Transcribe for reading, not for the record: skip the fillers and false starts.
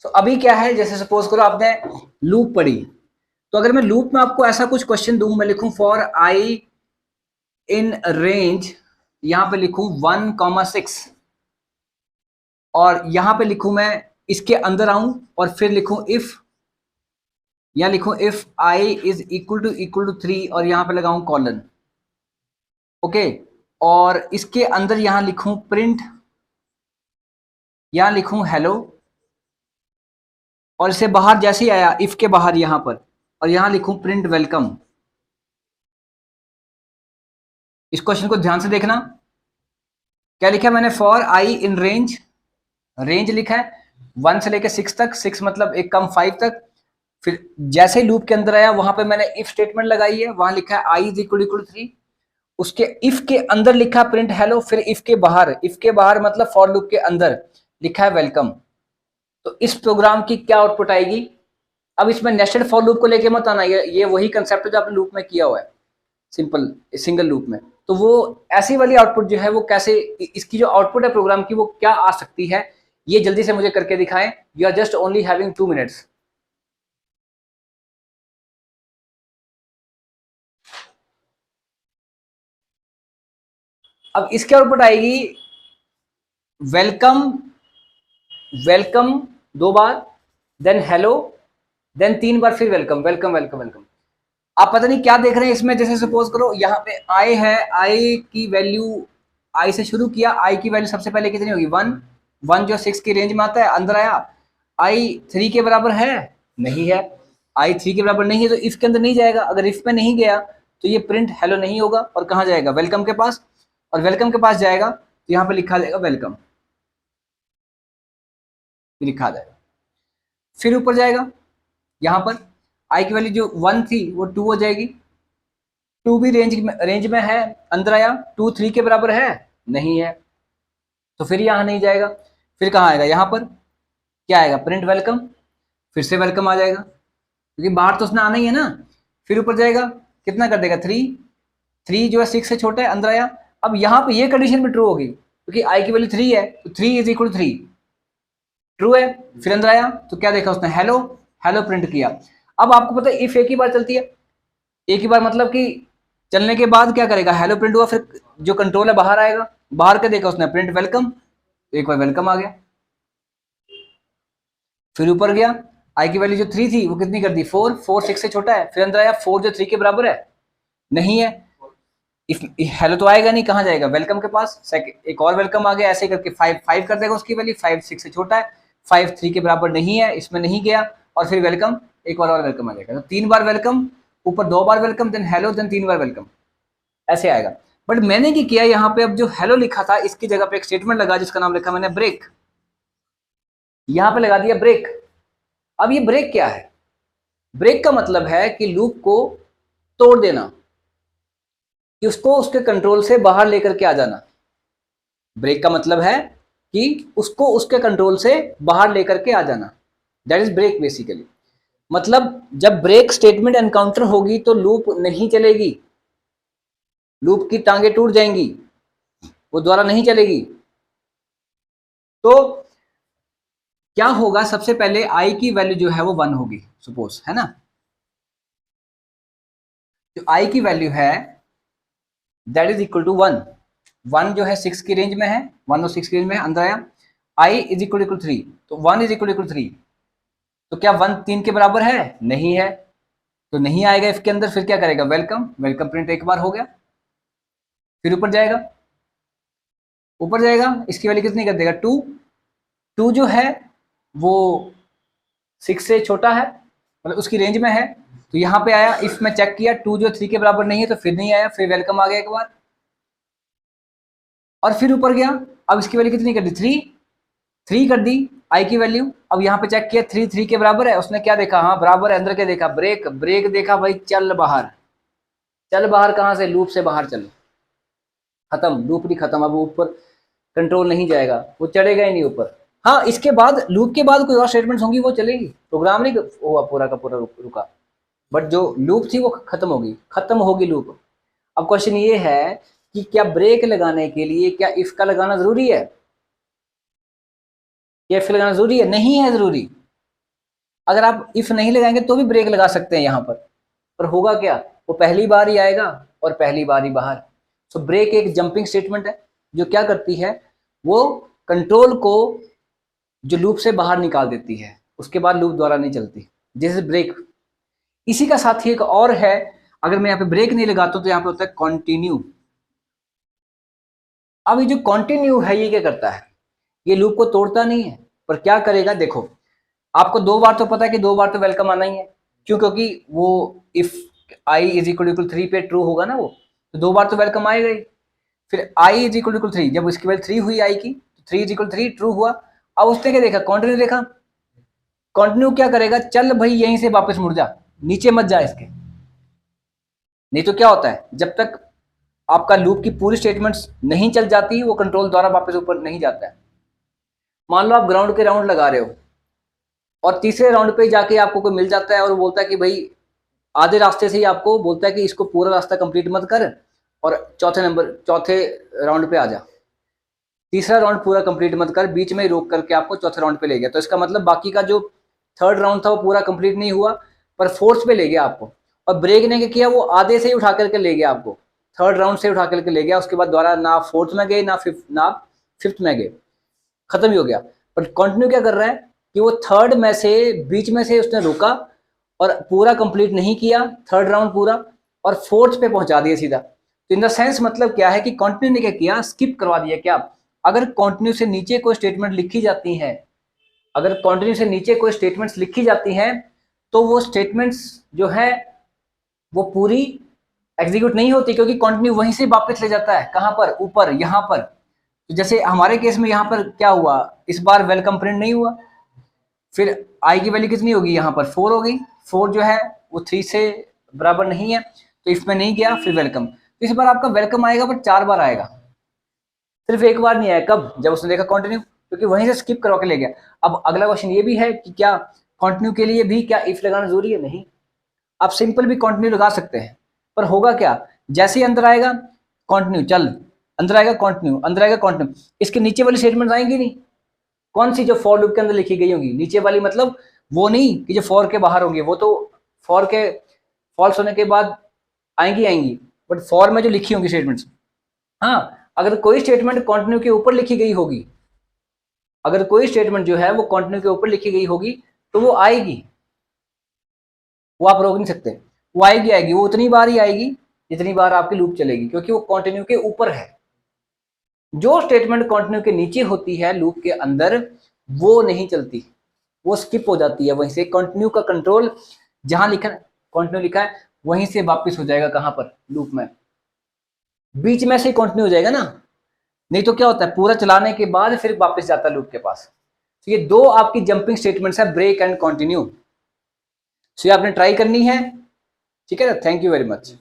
तो अभी क्या है, जैसे सपोज करो आपने लूप पढ़ी, तो अगर मैं लूप में आपको ऐसा कुछ क्वेश्चन दूं, मैं लिखूं फॉर आई इन रेंज, यहां पे लिखूं 1,6 और यहां पे लिखूं मैं इसके अंदर आऊं और फिर लिखूं इफ, या लिखूं if I is equal to 3 और यहां पे लगाऊं कॉलन, ओके। और इसके अंदर यहां लिखूं प्रिंट, यहां लिखूं हेलो, और इसे बाहर जैसे ही आया इफ के बाहर यहां पर, और यहां लिखूं प्रिंट वेलकम। इस क्वेश्चन को ध्यान से देखना, क्या लिखा है मैंने, for I in range, range लिखा है 1 से लेकर 6 तक, 6 मतलब एक कम 5 तक। फिर जैसे ही लूप के अंदर आया वहां पे मैंने इफ स्टेटमेंट लगाई है, वहां लिखा है आई इज इक्वल टू 3, उसके इफ के अंदर लिखा प्रिंट हेलो, फिर इफ के बाहर मतलब फॉर लूप के अंदर लिखा है वेलकम। तो इस प्रोग्राम की क्या आउटपुट आएगी। अब इसमें नेस्टेड फॉर लूप को लेके मत आना, ये वही कंसेप्ट है जो आपने लूप में किया हुआ है, सिंपल सिंगल लूप में। तो वो ऐसी वाली आउटपुट जो है वो कैसे, इसकी जो आउटपुट है प्रोग्राम की वो क्या आ सकती है, ये जल्दी से मुझे करके दिखाएं। You are just only having 2 minutes. अब इसके आउटपुट आएगी वेलकम, वेलकम 2 बार, देन हेलो, देन 3 बार फिर वेलकम वेलकम वेलकम वेलकम। आप पता नहीं क्या देख रहे हैं इसमें, जैसे सपोज करो यहाँ पे आई है, आई की वैल्यू, आई से शुरू किया, आई की वैल्यू सबसे पहले कितनी होगी 1, 1 जो 6 की रेंज में आता है, अंदर आया, आई 3 के बराबर है, नहीं है, आई 3 के बराबर नहीं है, तो इफ के अंदर नहीं जाएगा। अगर इफ में नहीं गया तो ये प्रिंट हेलो नहीं होगा, और कहाँ जाएगा, वेलकम के पास, और वेलकम के पास जाएगा तो यहाँ पे लिखा जाएगा वेलकम, लिखा जाएगा। फिर ऊपर जाएगा, यहाँ पर आई की वैल्यू जो 1 थी वो 2 हो जाएगी, 2 भी रेंज में है, अंदर आया, 2 3 के बराबर है, नहीं है, तो फिर यहाँ नहीं जाएगा। फिर कहाँ आएगा, यहाँ पर क्या आएगा, प्रिंट वेलकम, फिर से वेलकम आ जाएगा, क्योंकि बाहर तो उसने आना ही है ना। फिर ऊपर जाएगा, कितना कर देगा 3, 3 जो है 6 से छोटा है, अंदर आया। अब यहाँ पे ये कंडीशन भी ट्रू होगी, क्योंकि आई की वैल्यू 3 है, तो 3 इज इक्वल टू 3, ट्रू है। फिर अंदर आया तो क्या देखा उसने, हेलो, हेलो प्रिंट किया। अब आपको पता है इफ एक ही बार चलती है, एक ही बार मतलब कि चलने के बाद क्या करेगा, हेलो प्रिंट हुआ, फिर जो कंट्रोल है बाहर आएगा, बाहर क्या देखा उसने, प्रिंट वेलकम, एक बार वेलकम आ गया। फिर ऊपर गया, आई की वैल्यू जो 3 थी वो कितनी कर दी, 4, 4 6 से छोटा है, फिर अंदर आया 4 जो 3 के बराबर है, नहीं है, इफ हेलो तो आएगा नहीं, कहाँ जाएगा, वेलकम के पास, सेकंड एक और वेलकम आ गया, ऐसे करके 5 5 कर देगा उसकी वैल्यू, 5 6 से छोटा है, 5 3 के बराबर नहीं है, इसमें नहीं गया, और फिर वेलकम, एक बार और वेलकम आ जाएगा, तो 3 बार वेलकम, ऊपर 2 बार वेलकम, देन हेलो, देन 3 बार वेलकम, ऐसे आएगा। बट मैंने क्या किया, यहाँ पे अब जो हेलो लिखा था इसकी जगह पे एक स्टेटमेंट लगा जिसका नाम लिखा मैंने ब्रेक, यहाँ पे लगा दिया ब्रेक। अब ये ब्रेक क्या है, ब्रेक का मतलब है कि लूप को तोड़ देना, कि उसको उसके कंट्रोल से बाहर लेकर के आ जाना। ब्रेक का मतलब है कि उसको उसके कंट्रोल से बाहर लेकर के आ जाना, दैट इज ब्रेक बेसिकली। मतलब जब ब्रेक स्टेटमेंट एनकाउंटर होगी तो लूप नहीं चलेगी, लूप की टांगे टूट जाएंगी, वो दोबारा नहीं चलेगी। तो क्या होगा, सबसे पहले आई की वैल्यू जो है वो 1 होगी, सपोज, है ना, जो आई की वैल्यू है दैट इज इक्वल टू 1, 1 जो है 6 की रेंज में है, 1 और 6 की रेंज में है, अंदर आया, आई इज इक्वल टू 3, तो 1 इज इक्वल टू 3, तो क्या 1 3 के बराबर है, नहीं है, तो नहीं आएगा इसके अंदर, फिर क्या करेगा, वेलकम, वेलकम प्रिंट एक बार हो गया। फिर ऊपर जाएगा, ऊपर जाएगा, इसकी वैल्यू कितनी कर देगा, 2, 2 जो है वो 6 से छोटा है, मतलब उसकी रेंज में है, तो यहाँ पे आया, इफ में चेक किया 2 जो 3 के बराबर नहीं है, तो फिर नहीं आया, फिर वेलकम आ गया एक बार, और फिर ऊपर गया, अब इसकी वैल्यू कितनी कर दी, 3, 3 कर दी आई की वैल्यू। अब यहाँ पे चेक किया 3 3 के बराबर है, उसने क्या देखा, हाँ बराबर है, अंदर क्या देखा, ब्रेक, ब्रेक देखा भाई, चल बाहर, चल बाहर, कहाँ से, लूप से बाहर चलो, खत्म, लूप नहीं खत्म, अब ऊपर कंट्रोल नहीं जाएगा, वो चढ़ेगा ही नहीं ऊपर। हाँ, इसके बाद लूप के बाद कोई और स्टेटमेंट्स होंगी वो चलेगी, प्रोग्राम नहीं हुआ पूरा का पूरा रुका, बट जो लूप थी वो खत्म होगी, खत्म होगी लूप। अब क्वेश्चन ये है कि क्या ब्रेक लगाने के लिए क्या इफ का लगाना जरूरी है, क्या इफ लगाना जरूरी है, नहीं है जरूरी, अगर आप इफ नहीं लगाएंगे तो भी ब्रेक लगा सकते हैं यहाँ पर होगा क्या, वो पहली बार ही आएगा और पहली बार ही बाहर। सो ब्रेक एक जंपिंग स्टेटमेंट है जो क्या करती है, वो कंट्रोल को जो लूप से बाहर निकाल देती है, उसके बाद लूप द्वारा नहीं चलती, जैसे ब्रेक। इसी का साथ ही एक और है, अगर मैं यहाँ पे ब्रेक नहीं लगाता तो यहाँ पे होता है कॉन्टिन्यू। अब ये जो कॉन्टिन्यू है ये क्या करता है, ये लूप को तोड़ता नहीं है, पर क्या करेगा, देखो आपको 2 बार तो पता है कि 2 बार तो वेलकम आना ही है, क्यों, क्योंकि वो if I is equal to 3 पे ट्रू होगा ना वो, तो 2 बार तो वेलकम आएगा ही। फिर आई इज इक्वल टू 3, जब उसकी वैल्यू 3 हुई आई की, तो 3 इज इक्वल 3 ट्रू हुआ। अब उसने क्या देखा, कॉन्टिन्यू देखा, कॉन्टिन्यू क्या करेगा, चल भाई यहीं से वापस मुड़ जा, नीचे मत जा इसके। नहीं तो क्या होता है, जब तक आपका लूप की पूरी स्टेटमेंट्स नहीं चल जाती वो कंट्रोल द्वारा वापस ऊपर नहीं जाता है। मान लो आप ग्राउंड के राउंड लगा रहे हो और तीसरे राउंड पे जाके आपको कोई मिल जाता है और बोलता है कि भाई आधे रास्ते से ही आपको बोलता है कि इसको पूरा रास्ता कंप्लीट मत कर और चौथे राउंड पे आ जा, तीसरा राउंड पूरा कंप्लीट मत कर, बीच में ही रोक करके आपको चौथे राउंड पे ले गया। तो इसका मतलब बाकी का जो थर्ड राउंड था वो पूरा कंप्लीट नहीं हुआ, पर फोर्थ पे ले गया आपको, और ब्रेक ने क्या किया, वो आधे से ही उठा करके ले गया आपको, थर्ड राउंड से उठा करके ले गया, उसके बाद दोबारा ना फोर्थ में गए ना फिफ्थ में गए, खत्म ही हो गया। पर कंटिन्यू क्या कर रहा है कि वो थर्ड में से बीच में से उसने रोका और पूरा कंप्लीट नहीं किया थर्ड राउंड पूरा, और फोर्थ पे पहुंचा दिया सीधा। तो इन द सेंस मतलब क्या है कि कंटिन्यू ने क्या किया, स्किप करवा दिया। क्या, अगर कंटिन्यू से नीचे कोई स्टेटमेंट लिखी जाती है, अगर कंटिन्यू से नीचे कोई स्टेटमेंट्स लिखी जाती हैं तो वो स्टेटमेंट्स जो है वो पूरी एग्जीक्यूट नहीं होती, क्योंकि कंटिन्यू वहीं से वापस ले जाता है, कहां पर, ऊपर, यहां पर। तो जैसे हमारे केस में यहाँ पर क्या हुआ, इस बार वेलकम प्रिंट नहीं हुआ, फिर आई की वैल्यू कितनी होगी, यहाँ पर 4 हो गई, 4 जो है वो 3 से बराबर नहीं है, तो इफ में नहीं गया, फिर वेलकम। तो इस बार आपका वेलकम आएगा पर 4 बार आएगा, सिर्फ एक बार नहीं आया। कब, जब उसने देखा कंटिन्यू, क्योंकि वहीं से स्किप करवा के ले गया। अब अगला क्वेश्चन ये भी है कि क्या कंटिन्यू के लिए भी क्या इफ लगाना जरूरी है, नहीं, आप सिंपल भी कंटिन्यू लगा सकते हैं, पर होगा क्या, जैसे ही अंदर आएगा कंटिन्यू, चल अंदर आएगा कंटिन्यू, अंदर आएगा कंटिन्यू, इसके नीचे वाली स्टेटमेंट आएंगी नहीं, कौन सी, जो फॉर लूप के अंदर लिखी गई होंगी, नीचे वाली, मतलब वो नहीं कि जो फॉर के बाहर होंगी, वो तो फॉर के फॉल्स होने के बाद आएंगी, बट फॉर में जो लिखी होंगी स्टेटमेंट्स। हाँ, अगर कोई स्टेटमेंट कंटिन्यू के ऊपर लिखी गई होगी, अगर कोई स्टेटमेंट जो है वो कंटिन्यू के ऊपर लिखी गई होगी तो वो आएगी, वो आप रोक नहीं सकते, वो आएगी, वो उतनी बार ही आएगी जितनी बार आपकी लूप चलेगी, क्योंकि वो कंटिन्यू के ऊपर है। जो स्टेटमेंट कंटिन्यू के नीचे होती है लूप के अंदर, वो नहीं चलती, वो स्किप हो जाती है, वहीं से कंटिन्यू का कंट्रोल जहां लिखा कंटिन्यू लिखा है वहीं से वापस हो जाएगा, कहां पर, लूप में, बीच में से कंटिन्यू हो जाएगा ना। नहीं तो क्या होता है, पूरा चलाने के बाद फिर वापस जाता है लूप के पास। तो ये 2 आपकी जंपिंग स्टेटमेंट्स है, ब्रेक एंड कंटिन्यू। सो ये आपने ट्राई करनी है, ठीक है ना। Thank you very much.